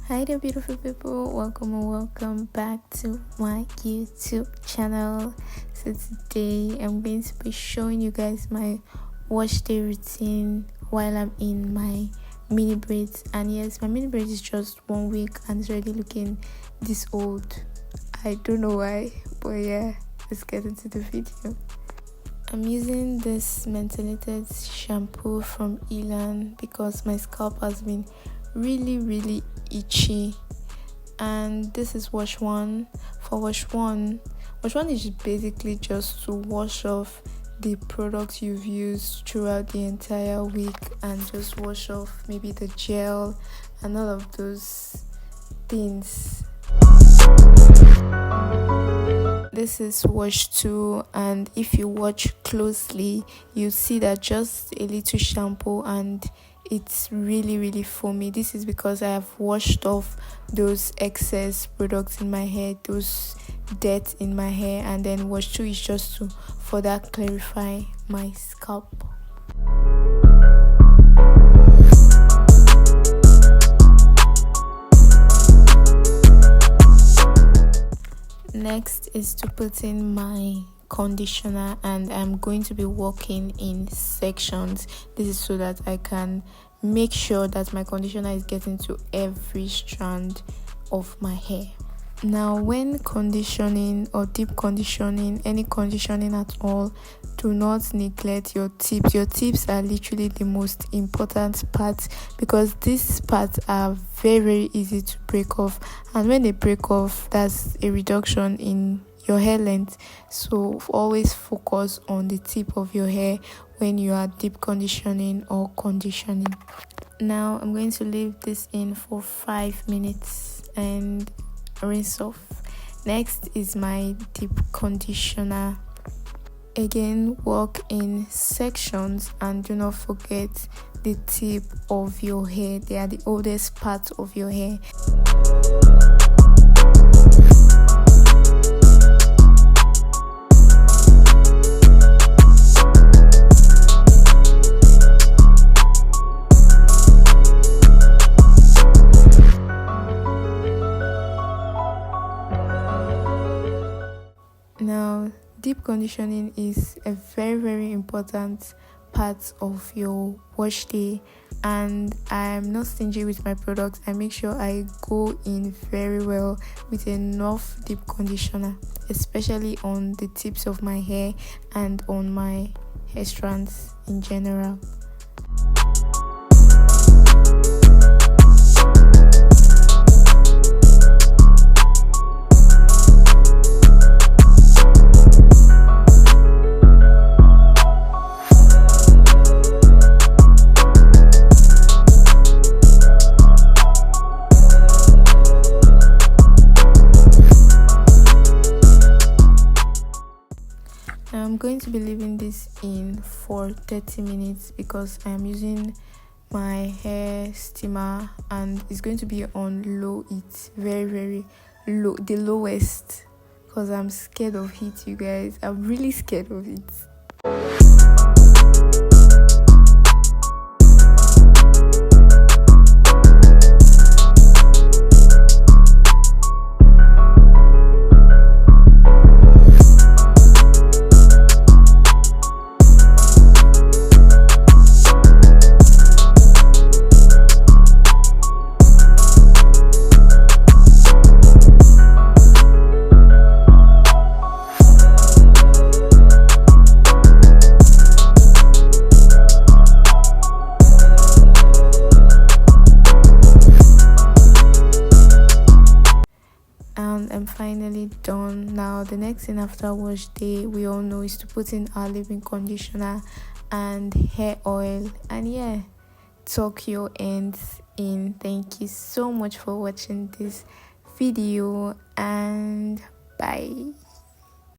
Hi there, beautiful people. Welcome and welcome back to my YouTube channel. So today I'm going to be showing you guys my wash day routine while I'm in my mini braids. And yes, my mini braids is just 1 week and it's already looking this old. I don't know why, but yeah, let's get into the video. I'm using this mentholated shampoo from Elan because my scalp has been really itchy, and this is wash one. For wash one is basically just to wash off the products you've used throughout the entire week and just wash off maybe the gel and all of those things. This is wash 2, and if you watch closely you see that just a little shampoo and it's really foamy. This is because I have washed off those excess products in my hair, those dirt in my hair, and then wash 2 is just to further clarify my scalp. Next is to put in my conditioner, and I'm going to be working in sections. This is so that I can make sure that my conditioner is getting to every strand of my hair. Now, when conditioning or deep conditioning, any conditioning at all, do not neglect your tips. Your tips are literally the most important part because these parts are very easy to break off, and when they break off, that's a reduction in your hair length. So always focus on the tip of your hair when you are deep conditioning or conditioning. Now I'm going to leave this in for 5 minutes and rinse off. Next is my deep conditioner. Again, work in sections and do not forget the tip of your hair. They are the oldest parts of your hair. Now, deep conditioning is a very important part of your wash day, and I'm not stingy with my products. I make sure I go in very well with enough deep conditioner, especially on the tips of my hair and on my hair strands in general. I'm going to be leaving this in for 30 minutes because I'm using my hair steamer and it's going to be on low heat, very low, the lowest, because I'm scared of heat, you guys. I'm really scared of it. I'm finally done. Now the next thing after wash day, we all know, is to put in our leave-in conditioner and hair oil, and yeah, tuck your ends in. Thank you so much for watching this video, and bye.